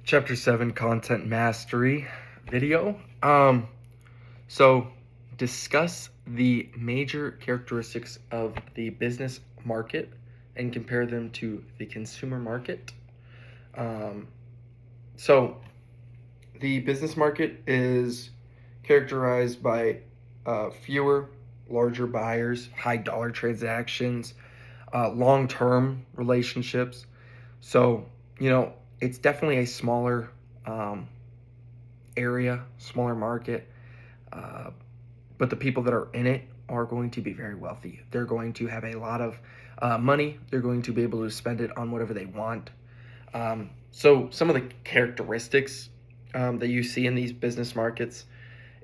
Chapter 7 Content Mastery video. So discuss the major characteristics of the business market and compare them to the consumer market. Um, so the business market is characterized by fewer, larger buyers, high dollar transactions, long term relationships. So, it's definitely a smaller um, area, smaller market, uh, but the people that are in it are going to be very wealthy. They're going to have a lot of money. They're going to be able to spend it on whatever they want. So, some of the characteristics that you see in these business markets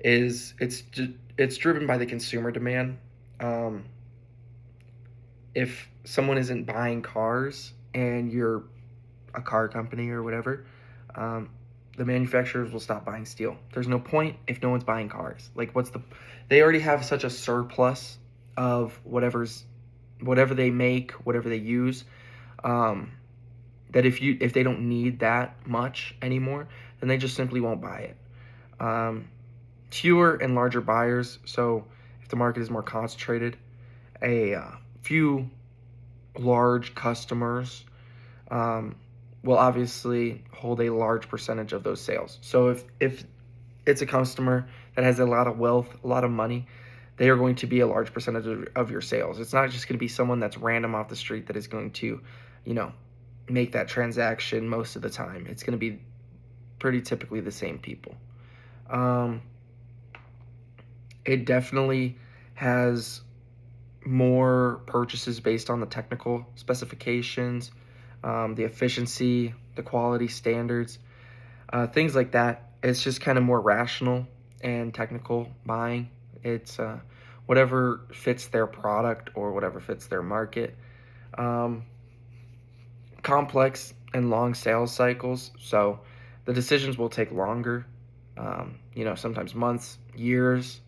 is it's driven by the consumer demand. Um, if someone isn't buying cars and you're a car company or whatever, um, the manufacturers will stop buying steel. There's no point if no one's buying cars. Like, they already have such a surplus of whatever they make, whatever they use, um, that if they don't need that much anymore, then they just simply won't buy it. Um, Fewer and larger buyers. So if the market is more concentrated, a few large customers um, will obviously hold a large percentage of those sales. So if it's a customer that has a lot of wealth, a lot of money, they are going to be a large percentage of your sales. It's not just going to be someone that's random off the street that is going to, you know, make that transaction most of the time. It's going to be pretty typically the same people. Um, it definitely has more purchases based on the technical specifications, the efficiency, the quality standards, things like that. It's just kind of more rational and technical buying. It's whatever fits their product or whatever fits their market. Um, Complex and long sales cycles, so the decisions will take longer. Sometimes months, years.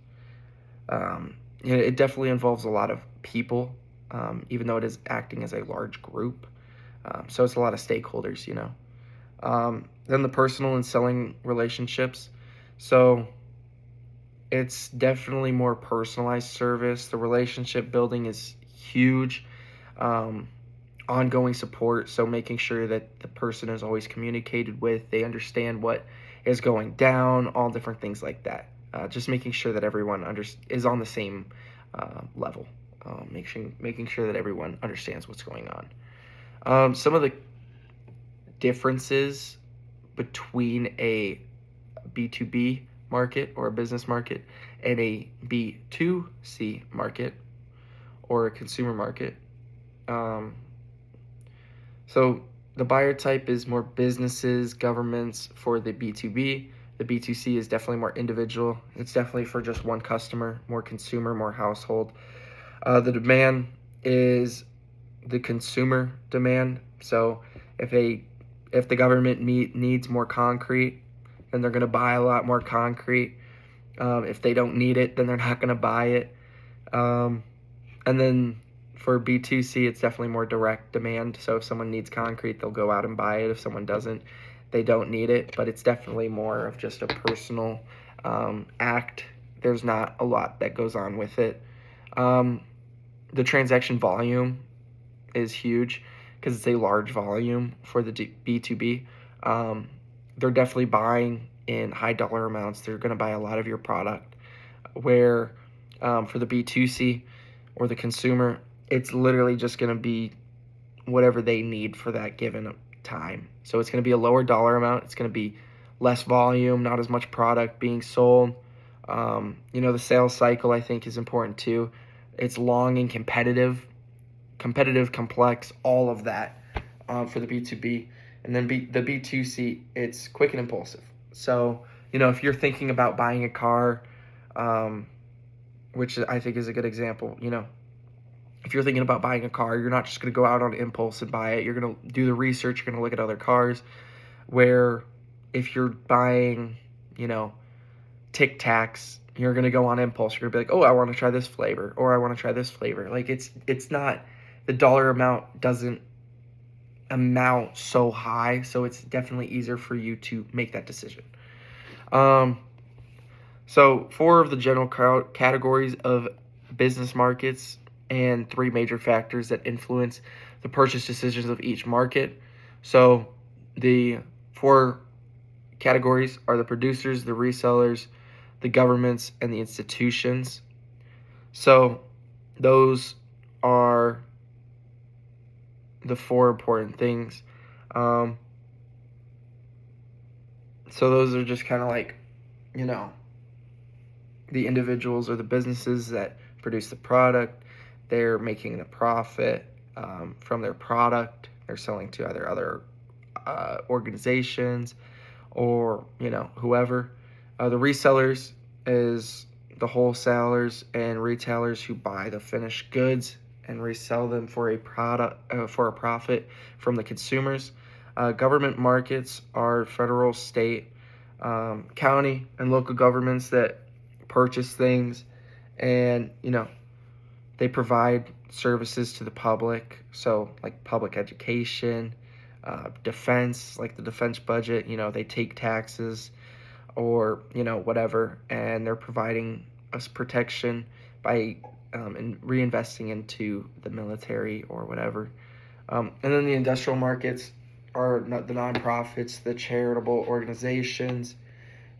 It definitely involves a lot of people, even though it is acting as a large group. So it's a lot of stakeholders. Then the personal and selling relationships. So it's definitely more personalized service. The relationship building is huge. Um, Ongoing support. So making sure that the person is always communicated with, they understand what is going down, all different things like that. Just making sure that everyone is on the same level. Making sure that everyone understands what's going on. Some of the differences between a B2B market or a business market and a B2C market or a consumer market. So the buyer type is more businesses, governments for the B2B. The B2C is definitely more individual. It's definitely for just one customer, more consumer, more household. The demand is the consumer demand. So if the government needs more concrete, then they're going to buy a lot more concrete. If they don't need it, then they're not going to buy it. And then for B2C, it's definitely more direct demand. So if someone needs concrete, they'll go out and buy it. If someone doesn't, they don't need it. But it's definitely more of just a personal act. There's not a lot that goes on with it. The transaction volume is huge because it's a large volume for the B2B. They're definitely buying in high dollar amounts. They're going to buy a lot of your product. Where for the B2C or the consumer, it's literally just going to be whatever they need for that given time. So it's going to be a lower dollar amount. It's going to be less volume, not as much product being sold. The sales cycle, I think, is important too. It's long and competitive, complex, all of that for the B2B. And then the B2C, it's quick and impulsive. So, if you're thinking about buying a car, which I think is a good example, if you're thinking about buying a car, you're not just going to go out on impulse and buy it. You're going to do the research. You're going to look at other cars. Where if you're buying, Tic Tacs, you're going to go on impulse. You're going to be like, oh, I want to try this flavor, or I want to try this flavor. Like, it's not, the dollar amount doesn't amount so high, so it's definitely easier for you to make that decision. So 4 of the general categories of business markets and 3 major factors that influence the purchase decisions of each market. So the 4 categories are the producers, the resellers, the governments, and the institutions. So those are the 4 important things. So those are just kind of like, the individuals or the businesses that produce the product. They're making a profit from their product. They're selling to either other organizations or whoever. The resellers is the wholesalers and retailers who buy the finished goods and resell them for a profit from the consumers. Government markets are federal, state, county, and local governments that purchase things, and they provide services to the public. So like public education, defense, like the defense budget. They take taxes or whatever, and they're providing us protection by reinvesting into the military or whatever. And then the industrial markets are the nonprofits, the charitable organizations,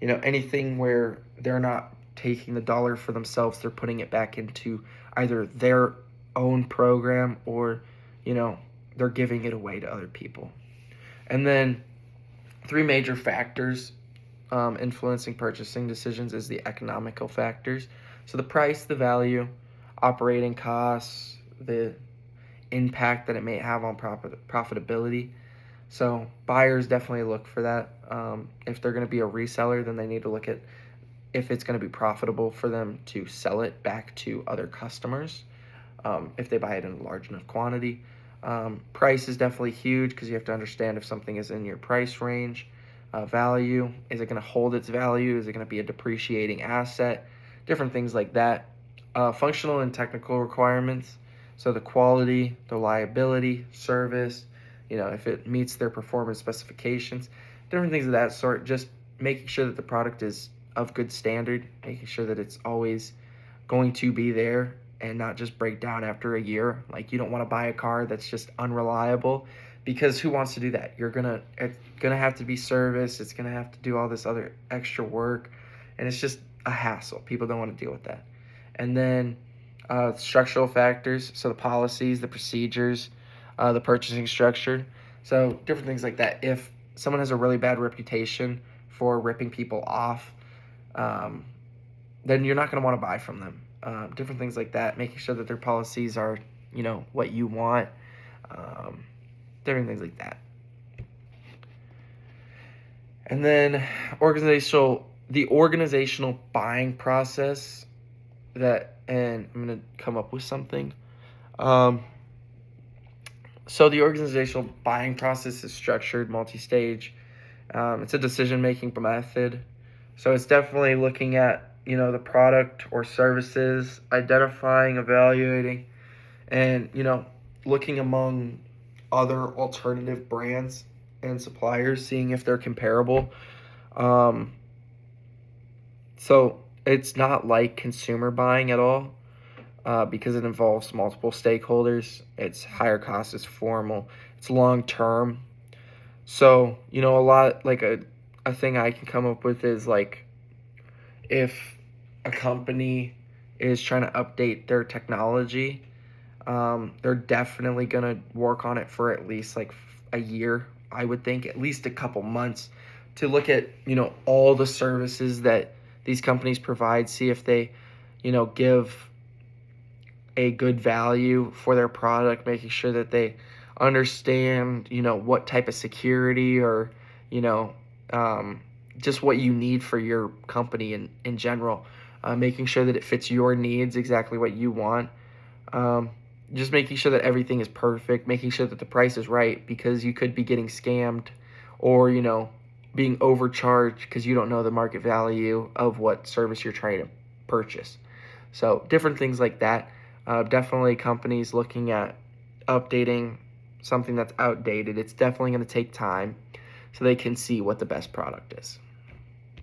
anything where they're not taking the dollar for themselves, they're putting it back into either their own program or, they're giving it away to other people. And then 3 major factors influencing purchasing decisions is the economical factors. So the price, the value, operating costs, the impact that it may have on profitability. So buyers definitely look for that. If they're going to be a reseller, then they need to look at if it's going to be profitable for them to sell it back to other customers, if they buy it in a large enough quantity. Price is definitely huge because you have to understand if something is in your price range. Value, is it going to hold its value? Is it going to be a depreciating asset? Different things like that. Functional and technical requirements, so the quality, the reliability, service, if it meets their performance specifications, different things of that sort. Just making sure that the product is of good standard, making sure that it's always going to be there and not just break down after a year. Like, you don't want to buy a car that's just unreliable, because who wants to do that? It's gonna have to be serviced. It's gonna have to do all this other extra work, and it's just a hassle. People don't want to deal with that. And then structural factors, so the policies, the procedures, the purchasing structure, so different things like that. If someone has a really bad reputation for ripping people off, then you're not going to want to buy from them. Different things like that, making sure that their policies are, what you want, different things like that. And then the organizational buying process, and I'm going to come up with something. So the organizational buying process is structured, multi-stage. It's a decision-making method. So it's definitely looking at, the product or services, identifying, evaluating, and, looking among other alternative brands and suppliers, seeing if they're comparable. So it's not like consumer buying at all, because it involves multiple stakeholders. It's higher cost, it's formal, it's long term. So, a lot, like a thing I can come up with is like, if a company is trying to update their technology, they're definitely going to work on it for at least like a year, I would think, at least a couple months, to look at, all the services that these companies provide, see if they, give a good value for their product, making sure that they understand, what type of security or, just what you need for your company in general, making sure that it fits your needs, exactly what you want. Just making sure that everything is perfect, making sure that the price is right, because you could be getting scammed or, being overcharged because you don't know the market value of what service you're trying to purchase. So different things like that. Definitely companies looking at updating something that's outdated. It's definitely going to take time so they can see what the best product is.